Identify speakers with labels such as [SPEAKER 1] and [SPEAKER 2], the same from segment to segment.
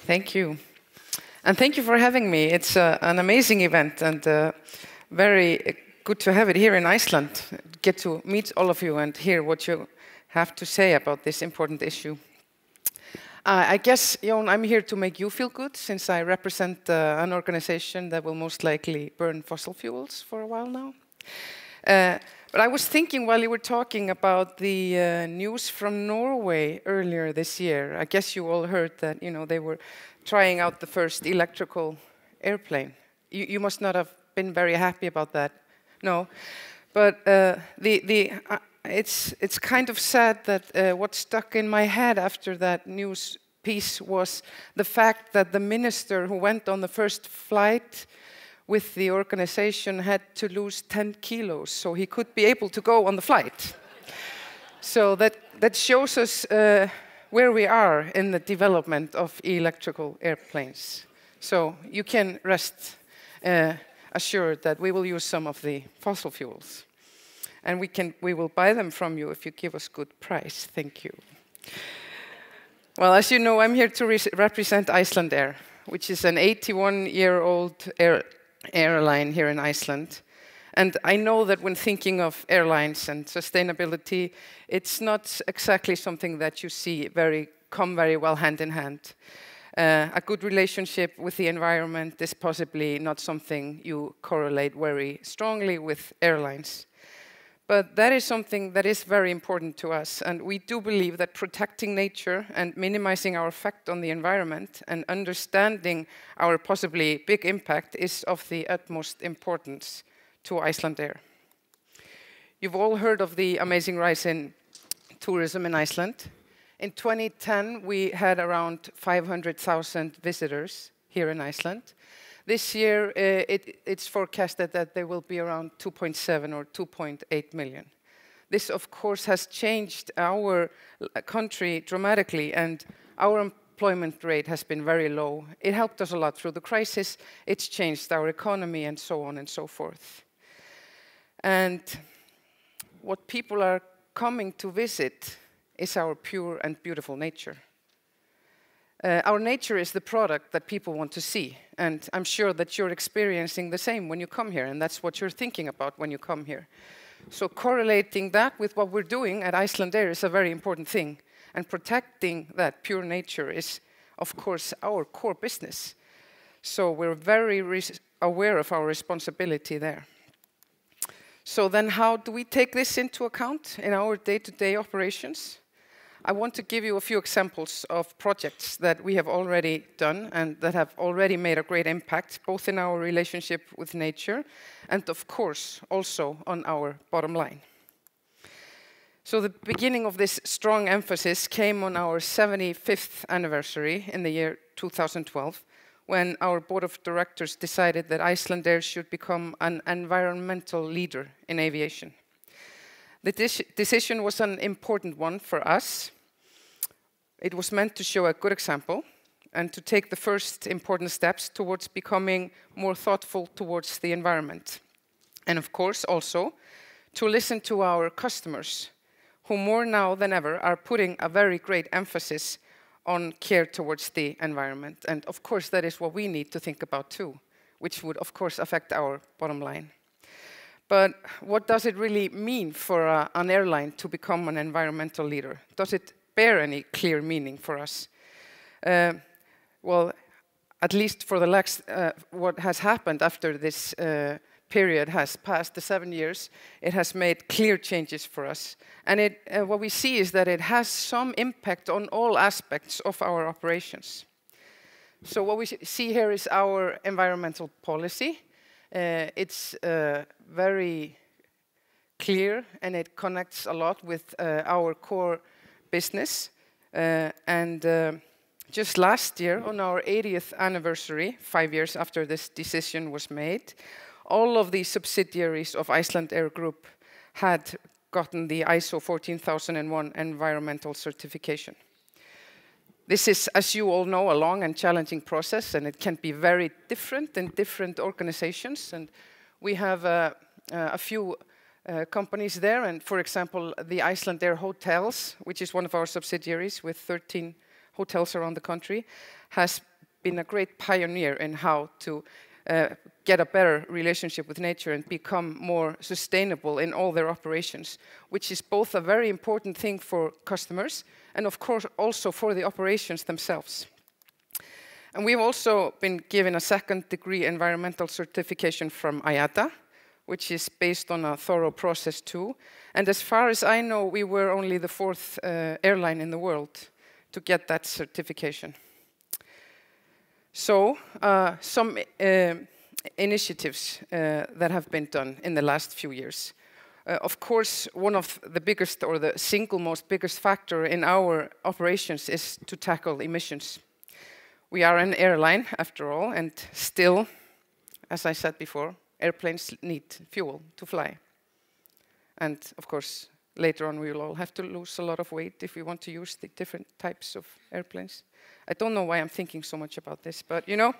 [SPEAKER 1] Thank you. And thank you for having me. It's an amazing event and very good to have it here in Iceland. Get to meet all of you and hear what you have to say about this important issue. I guess, Jón, I'm here to make you feel good since I represent an organization that will most likely burn fossil fuels for a while now. But I was thinking while you were talking about the news from Norway earlier this year. I guess you all heard that, they were trying out the first electrical airplane. You must not have been very happy about that. No, but it's kind of sad that what stuck in my head after that news piece was the fact that the minister who went on the first flight with the organization had to lose 10 kilos so he could be able to go on the flight. So that shows us where we are in the development of electrical airplanes. So you can rest assured that we will use some of the fossil fuels. And we will buy them from you if you give us good price. Thank you. Well, as you know, I'm here to represent Icelandair, which is an 81-year-old airline here in Iceland. And I know that when thinking of airlines and sustainability, it's not exactly something that you see come very well hand in hand. A good relationship with the environment is possibly not something you correlate very strongly with airlines. But that is something that is very important to us, and we do believe that protecting nature and minimizing our effect on the environment and understanding our possibly big impact is of the utmost importance to Icelandair. You've all heard of the amazing rise in tourism in Iceland. In 2010, we had around 500,000 visitors here in Iceland. This year, it's forecasted that there will be around 2.7 or 2.8 million. This, of course, has changed our country dramatically, and our employment rate has been very low. It helped us a lot through the crisis. It's changed our economy, and so on and so forth. And what people are coming to visit is our pure and beautiful nature. Our nature is the product that people want to see, and I'm sure that you're experiencing the same when you come here, and that's what you're thinking about when you come here. So correlating that with what we're doing at Icelandair is a very important thing, and protecting that pure nature is, of course, our core business. So we're very aware of our responsibility there. So then how do we take this into account in our day-to-day operations? I want to give you a few examples of projects that we have already done and that have already made a great impact, both in our relationship with nature and, of course, also on our bottom line. So the beginning of this strong emphasis came on our 75th anniversary in the year 2012, when our board of directors decided that Icelandair should become an environmental leader in aviation. The decision was an important one for us. It was meant to show a good example and to take the first important steps towards becoming more thoughtful towards the environment. And of course, also, to listen to our customers, who more now than ever are putting a very great emphasis on care towards the environment. And of course, that is what we need to think about too, which would, of course, affect our bottom line. But what does it really mean for an airline to become an environmental leader? Does it bear any clear meaning for us? Well, at least for the last, what has happened after this period has passed, the 7 years, it has made clear changes for us. And what we see is that it has some impact on all aspects of our operations. So what we see here is our environmental policy. It's very clear, and it connects a lot with our core business. Just last year, on our 80th anniversary, 5 years after this decision was made, all of the subsidiaries of Icelandair Group had gotten the ISO 14001 environmental certification. This is, as you all know, a long and challenging process, and it can be very different in different organizations. And we have a few companies there, and for example, the Icelandair Hotels, which is one of our subsidiaries with 13 hotels around the country, has been a great pioneer in how to get a better relationship with nature and become more sustainable in all their operations, which is both a very important thing for customers and of course also for the operations themselves. And we've also been given a second-degree environmental certification from IATA, which is based on a thorough process too. And as far as I know, we were only the 4th airline in the world to get that certification. So, some initiatives that have been done in the last few years. Of course, one of the biggest or the single most biggest factor in our operations is to tackle emissions. We are an airline, after all, and still, as I said before, airplanes need fuel to fly. And of course, later on we will all have to lose a lot of weight if we want to use the different types of airplanes. I don't know why I'm thinking so much about this, but you know,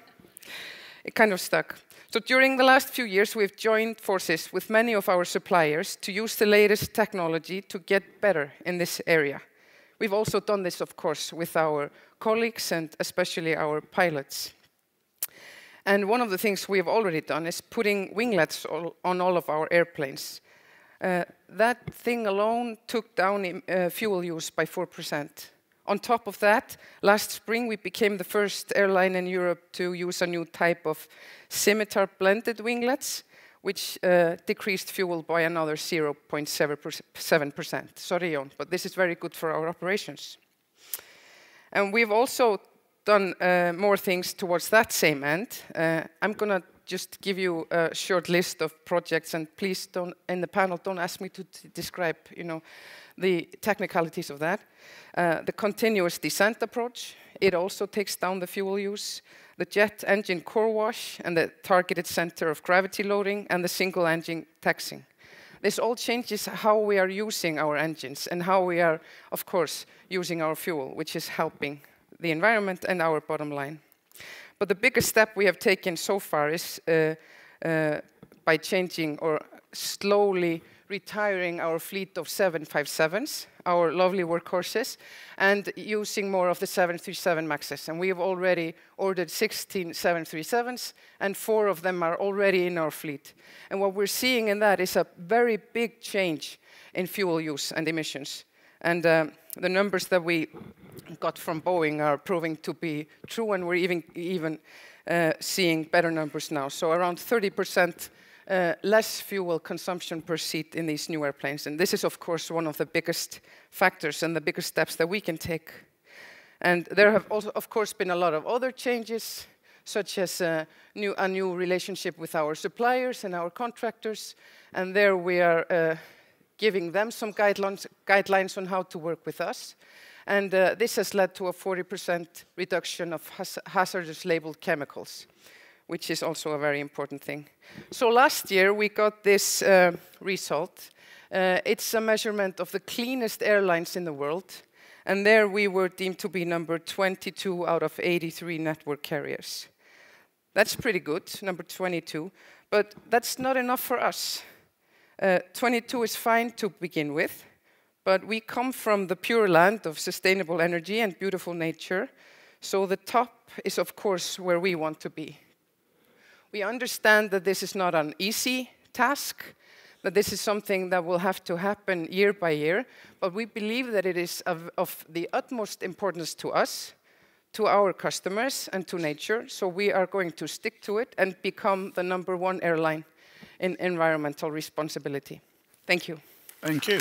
[SPEAKER 1] it kind of stuck. So during the last few years, we've joined forces with many of our suppliers to use the latest technology to get better in this area. We've also done this, of course, with our colleagues and especially our pilots. And one of the things we have already done is putting winglets on all of our airplanes. That thing alone took down fuel use by 4%. On top of that, last spring we became the first airline in Europe to use a new type of scimitar blended winglets, which decreased fuel by another 0.7%. Sorry, Jon, but this is very good for our operations. And we've also done more things towards that same end. I'm going to just give you a short list of projects, and please don't, in the panel, don't ask me to describe, you know, the technicalities of that. The continuous descent approach, it also takes down the fuel use. The jet engine core wash and the targeted center of gravity loading and the single engine taxing. This all changes how we are using our engines and how we are, of course, using our fuel, which is helping the environment and our bottom line. But the biggest step we have taken so far is by changing or slowly retiring our fleet of 757s, our lovely workhorses, and using more of the 737 MAXes. And we have already ordered 16 737s, and 4 of them are already in our fleet. And what we're seeing in that is a very big change in fuel use and emissions. And the numbers that we got from Boeing are proving to be true, and we're even seeing better numbers now. So around 30% less fuel consumption per seat in these new airplanes. And this is, of course, one of the biggest factors and the biggest steps that we can take. And there have also, of course, been a lot of other changes, such as a new relationship with our suppliers and our contractors. And there we are giving them some guidelines on how to work with us. And this has led to a 40% reduction of hazardous labeled chemicals, which is also a very important thing. So last year we got this result. It's a measurement of the cleanest airlines in the world. And there we were deemed to be number 22 out of 83 network carriers. That's pretty good, number 22. But that's not enough for us. 22 is fine to begin with. But we come from the pure land of sustainable energy and beautiful nature. So the top is, of course, where we want to be. We understand that this is not an easy task, that this is something that will have to happen year by year, but we believe that it is of the utmost importance to us, to our customers, and to nature, so we are going to stick to it and become the #1 airline in environmental responsibility. Thank you.
[SPEAKER 2] Thank you.